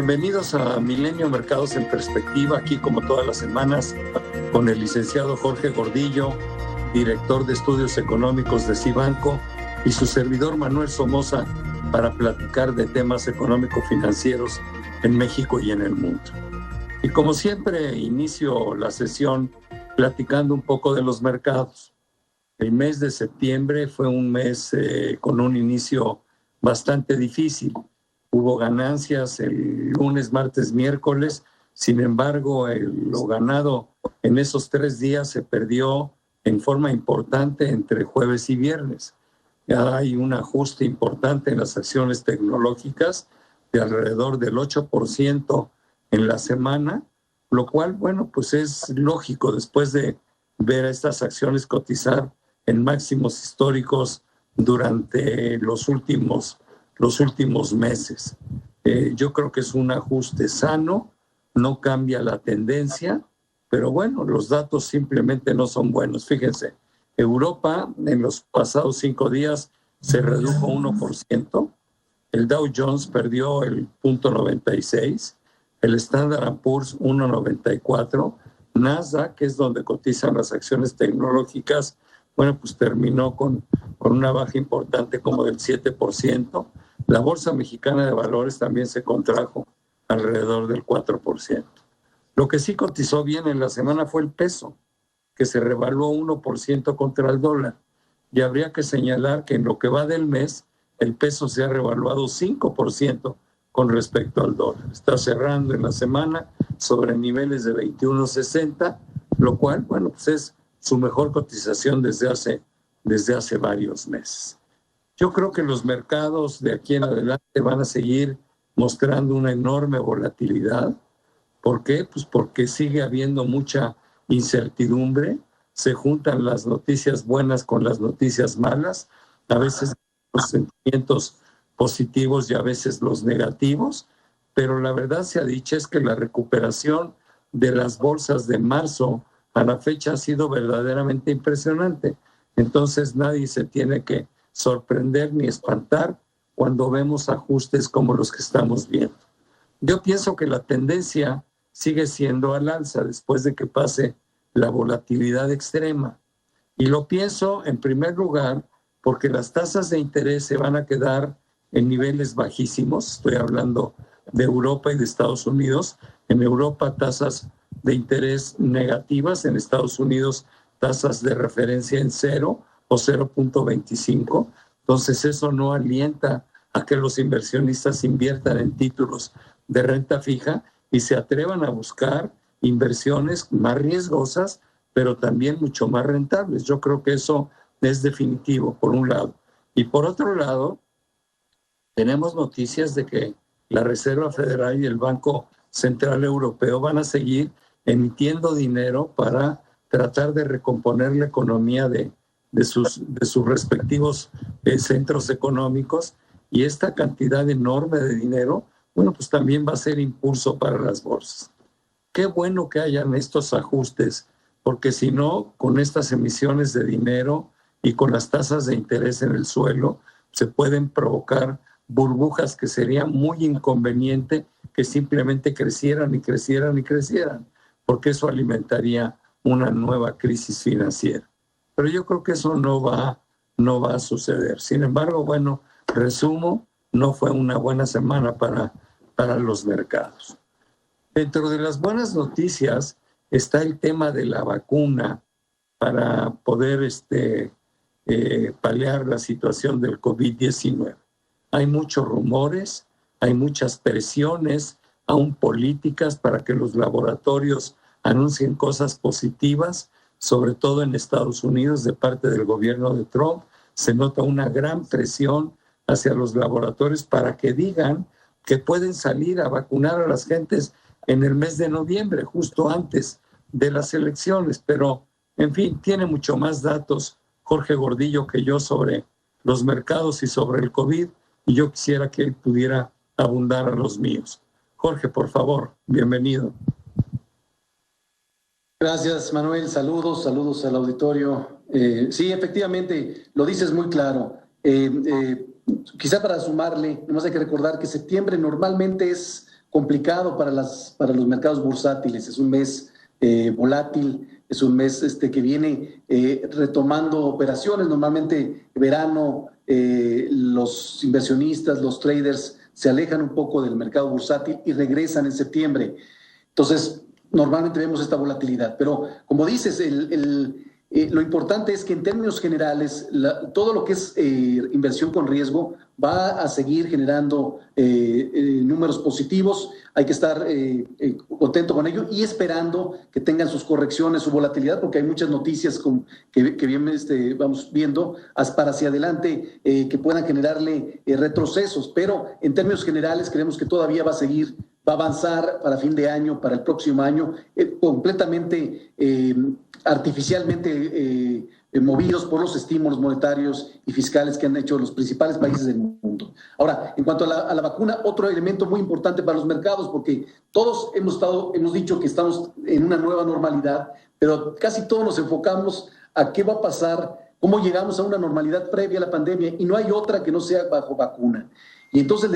Bienvenidos a Milenio Mercados en Perspectiva, aquí como todas las semanas con el licenciado Jorge Gordillo, director de Estudios Económicos de Cibanco, y su servidor Manuel Somoza, para platicar de temas económico-financieros en México y en el mundo. Y como siempre, inicio la sesión platicando un poco de los mercados. El mes de septiembre fue un mes con un inicio bastante difícil. Hubo ganancias el lunes, martes, miércoles. Sin embargo, lo ganado en esos 3 días se perdió en forma importante entre jueves y viernes. Ya hay un ajuste importante en las acciones tecnológicas de alrededor del 8% en la semana, lo cual, bueno, pues es lógico después de ver a estas acciones cotizar en máximos históricos durante los últimos meses. Yo creo que es un ajuste sano, no cambia la tendencia, pero bueno, los datos simplemente no son buenos. Fíjense, Europa en los pasados 5 días se redujo 1%, el Dow Jones perdió el 0.96%, el Standard & Poor's 1.94%, Nasdaq, que es donde cotizan las acciones tecnológicas, bueno, pues terminó con una baja importante como del 7%. La Bolsa Mexicana de Valores también se contrajo alrededor del 4%. Lo que sí cotizó bien en la semana fue el peso, que se revaluó 1% contra el dólar. Y habría que señalar que en lo que va del mes, el peso se ha revaluado 5% con respecto al dólar. Está cerrando en la semana sobre niveles de 21.60, lo cual, bueno, pues es su mejor cotización desde hace varios meses. Yo creo que los mercados de aquí en adelante van a seguir mostrando una enorme volatilidad. ¿Por qué? Pues porque sigue habiendo mucha incertidumbre, se juntan las noticias buenas con las noticias malas, a veces los sentimientos positivos y a veces los negativos, pero la verdad sea dicha es que la recuperación de las bolsas de marzo a la fecha ha sido verdaderamente impresionante. Entonces nadie se tiene que sorprender ni espantar cuando vemos ajustes como los que estamos viendo. Yo pienso que la tendencia sigue siendo al alza después de que pase la volatilidad extrema. Y lo pienso en primer lugar porque las tasas de interés se van a quedar en niveles bajísimos. Estoy hablando de Europa y de Estados Unidos. En Europa tasas de interés negativas, en Estados Unidos tasas de referencia en 0 o 0.25. Entonces eso no alienta a que los inversionistas inviertan en títulos de renta fija y se atrevan a buscar inversiones más riesgosas, pero también mucho más rentables. Yo creo que eso es definitivo, por un lado. Y por otro lado, tenemos noticias de que la Reserva Federal y el Banco Central Europeo van a seguir emitiendo dinero para tratar de recomponer la economía de sus respectivos centros económicos, y esta cantidad enorme de dinero, bueno, pues también va a ser impulso para las bolsas. Qué bueno que hayan estos ajustes, porque si no, con estas emisiones de dinero y con las tasas de interés en el suelo, se pueden provocar burbujas que sería muy inconveniente que simplemente crecieran y crecieran y crecieran, porque eso alimentaría una nueva crisis financiera. Pero yo creo que eso no va a suceder. Sin embargo, bueno, resumo, no fue una buena semana para los mercados. Dentro de las buenas noticias está el tema de la vacuna para poder paliar la situación del COVID-19. Hay muchos rumores, hay muchas presiones, aún políticas, para que los laboratorios anuncien cosas positivas, sobre todo en Estados Unidos, de parte del gobierno de Trump. Se nota una gran presión hacia los laboratorios para que digan que pueden salir a vacunar a las gentes en el mes de noviembre, justo antes de las elecciones. Pero, en fin, tiene mucho más datos Jorge Gordillo que yo sobre los mercados y sobre el COVID, y yo quisiera que él pudiera abundar a los míos. Jorge, por favor, bienvenido. Gracias, Manuel. Saludos al auditorio. Sí, efectivamente, lo dices muy claro. Quizá para sumarle, nomás hay que recordar que septiembre normalmente es complicado para los mercados bursátiles, es un mes volátil, es un mes que viene retomando operaciones. Normalmente verano los inversionistas, los traders se alejan un poco del mercado bursátil y regresan en septiembre. Entonces, normalmente vemos esta volatilidad. Pero, como dices, lo importante es que en términos generales, todo lo que es inversión con riesgo va a seguir generando números positivos. Hay que estar contento con ello y esperando que tengan sus correcciones, su volatilidad, porque hay muchas noticias que bien vamos viendo para hacia adelante que puedan generarle retrocesos. Pero en términos generales creemos que todavía va a avanzar para fin de año, para el próximo año, completamente artificialmente movidos por los estímulos monetarios y fiscales que han hecho los principales países del mundo. Ahora, en cuanto a la vacuna, otro elemento muy importante para los mercados, porque todos hemos dicho que estamos en una nueva normalidad, pero casi todos nos enfocamos a qué va a pasar, cómo llegamos a una normalidad previa a la pandemia, y no hay otra que no sea bajo vacuna. Y entonces,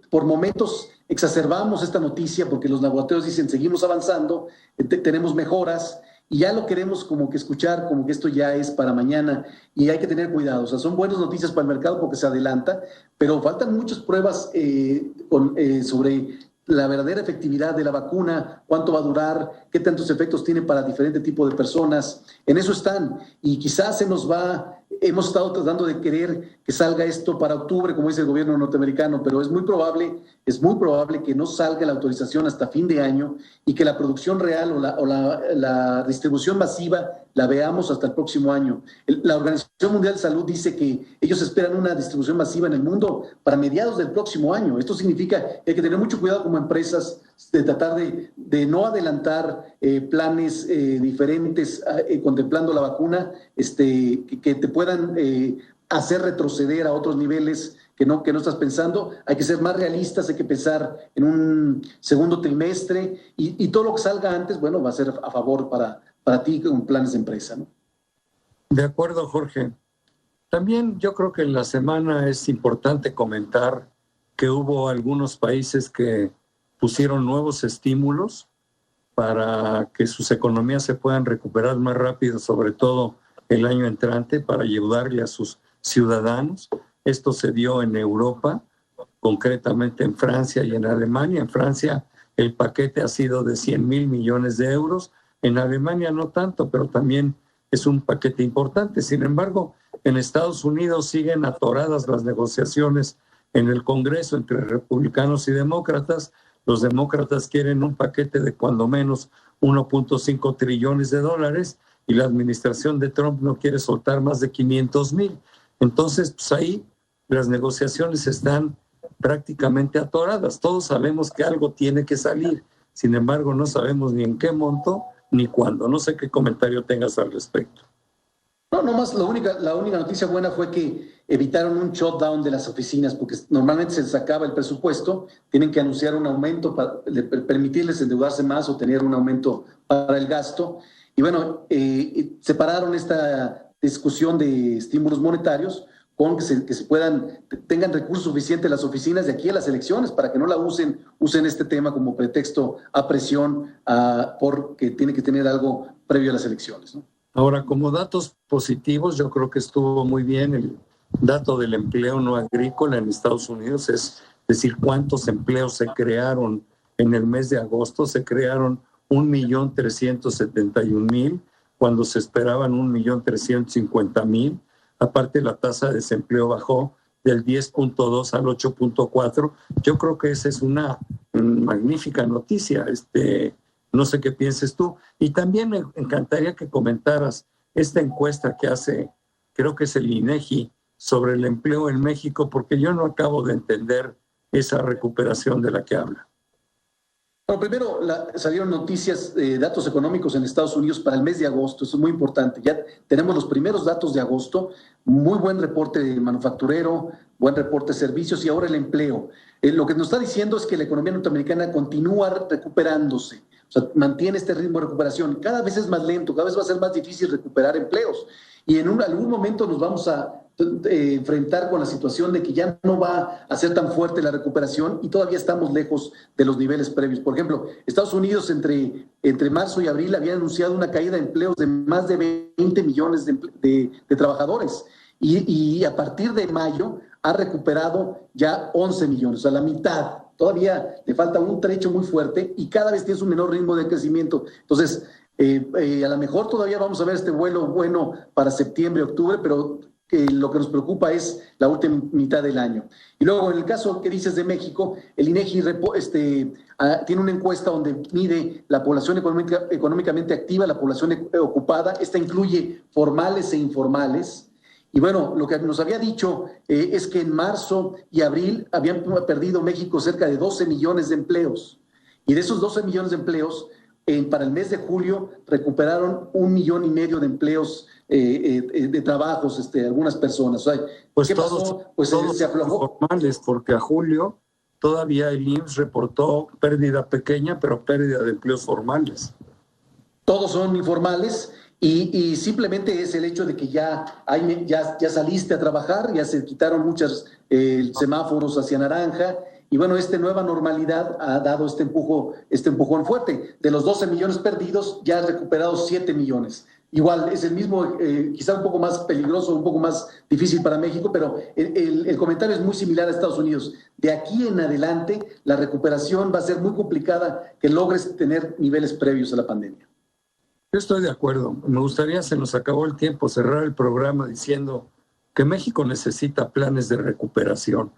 por momentos, exacerbamos esta noticia porque los laboratorios dicen, seguimos avanzando, tenemos mejoras, y ya lo queremos como que escuchar, como que esto ya es para mañana, y hay que tener cuidado. O sea, son buenas noticias para el mercado porque se adelanta, pero faltan muchas pruebas sobre la verdadera efectividad de la vacuna, cuánto va a durar, qué tantos efectos tiene para diferente tipo de personas. En eso están, y quizás hemos estado tratando de querer que salga esto para octubre, como dice el gobierno norteamericano, pero es muy probable que no salga la autorización hasta fin de año y que la producción real o la distribución masiva la veamos hasta el próximo año. La Organización Mundial de Salud dice que ellos esperan una distribución masiva en el mundo para mediados del próximo año. Esto significa que hay que tener mucho cuidado como empresas de tratar de no adelantar planes diferentes contemplando la vacuna, que te puedan hacer retroceder a otros niveles que no estás pensando. Hay que ser más realistas, hay que pensar en un segundo trimestre y todo lo que salga antes, bueno, va a ser a favor para ti con planes de empresa, ¿no? De acuerdo, Jorge. También yo creo que en la semana es importante comentar que hubo algunos países que pusieron nuevos estímulos para que sus economías se puedan recuperar más rápido, sobre todo el año entrante, para ayudarle a sus ciudadanos. Esto se dio en Europa, concretamente en Francia y en Alemania. En Francia el paquete ha sido de 100,000 millones de euros, en Alemania no tanto, pero también es un paquete importante. Sin embargo, en Estados Unidos siguen atoradas las negociaciones en el Congreso entre republicanos y demócratas. Los demócratas quieren un paquete de cuando menos 1.5 trillones de dólares y la administración de Trump no quiere soltar más de 500,000. Entonces, pues ahí las negociaciones están prácticamente atoradas. Todos sabemos que algo tiene que salir. Sin embargo, no sabemos ni en qué monto ni cuándo. No sé qué comentario tengas al respecto. No, nomás la única noticia buena fue que evitaron un shutdown de las oficinas, porque normalmente se les acaba el presupuesto, tienen que anunciar un aumento para permitirles endeudarse más o tener un aumento para el gasto. Y bueno, separaron esta discusión de estímulos monetarios con que tengan recursos suficientes las oficinas de aquí a las elecciones para que no la usen este tema como pretexto a presión porque tiene que tener algo previo a las elecciones, ¿no? Ahora, como datos positivos, yo creo que estuvo muy bien el dato del empleo no agrícola en Estados Unidos, es decir, cuántos empleos se crearon en el mes de agosto. Se crearon 1,371,000 cuando se esperaban 1,350,000. Aparte, la tasa de desempleo bajó del 10.2 al 8.4. Yo creo que esa es una magnífica noticia. No sé qué pienses tú. Y también me encantaría que comentaras esta encuesta que hace, creo que es el INEGI, sobre el empleo en México, porque yo no acabo de entender esa recuperación de la que habla. Bueno, primero salieron noticias, datos económicos en Estados Unidos para el mes de agosto. Eso es muy importante. Ya tenemos los primeros datos de agosto. Muy buen reporte manufacturero, buen reporte de servicios y ahora el empleo. Lo que nos está diciendo es que la economía norteamericana continúa recuperándose. O sea, mantiene este ritmo de recuperación. Cada vez es más lento, cada vez va a ser más difícil recuperar empleos. Y en algún momento nos vamos a enfrentar con la situación de que ya no va a ser tan fuerte la recuperación y todavía estamos lejos de los niveles previos. Por ejemplo, Estados Unidos entre marzo y abril había anunciado una caída de empleos de más de 20 millones de trabajadores y a partir de mayo ha recuperado ya 11 millones, o sea, la mitad. Todavía le falta un trecho muy fuerte y cada vez tienes un menor ritmo de crecimiento. Entonces, a lo mejor todavía vamos a ver este vuelo bueno para septiembre, octubre, pero lo que nos preocupa es la última mitad del año. Y luego, en el caso que dices de México, el INEGI tiene una encuesta donde mide la población económicamente activa, la población ocupada. Esta incluye formales e informales. Y bueno, lo que nos había dicho es que en marzo y abril habían perdido México cerca de 12 millones de empleos. Y de esos 12 millones de empleos, para el mes de julio recuperaron 1,5 millones de empleos de trabajos, algunas personas. O sea, pues ¿qué todos, pasó? Pues todos se aflojó. formales, porque a julio todavía el IMSS reportó pérdida pequeña, pero pérdida de empleos formales. Todos son informales y simplemente es el hecho de que ya saliste a trabajar, ya se quitaron muchos semáforos hacia naranja. Y bueno, esta nueva normalidad ha dado este empujón fuerte. De los 12 millones perdidos, ya han recuperado 7 millones. Igual, es el mismo, quizá un poco más peligroso, un poco más difícil para México, pero el comentario es muy similar a Estados Unidos. De aquí en adelante, la recuperación va a ser muy complicada que logres tener niveles previos a la pandemia. Yo estoy de acuerdo. Me gustaría, se nos acabó el tiempo, cerrar el programa diciendo que México necesita planes de recuperación.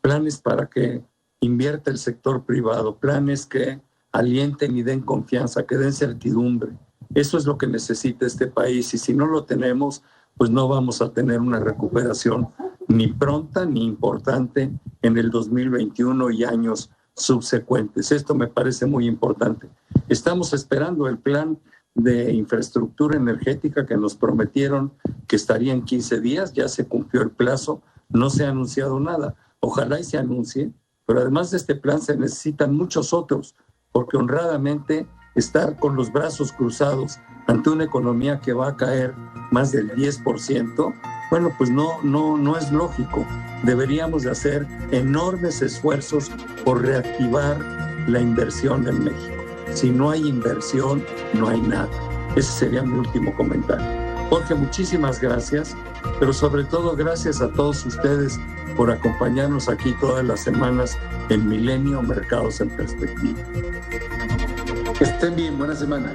Planes para que invierta el sector privado, planes que alienten y den confianza, que den certidumbre. Eso es lo que necesita este país y si no lo tenemos, pues no vamos a tener una recuperación ni pronta ni importante en el 2021 y años subsecuentes. Esto me parece muy importante. Estamos esperando el plan de infraestructura energética que nos prometieron que estaría en 15 días, ya se cumplió el plazo, no se ha anunciado nada. Ojalá y se anuncie, pero además de este plan se necesitan muchos otros, porque honradamente estar con los brazos cruzados ante una economía que va a caer más del 10%, bueno, pues no es lógico. Deberíamos de hacer enormes esfuerzos por reactivar la inversión en México. Si no hay inversión, no hay nada. Ese sería mi último comentario. Jorge, muchísimas gracias, pero sobre todo gracias a todos ustedes por acompañarnos aquí todas las semanas en Milenio Mercados en Perspectiva. Que estén bien, buena semana.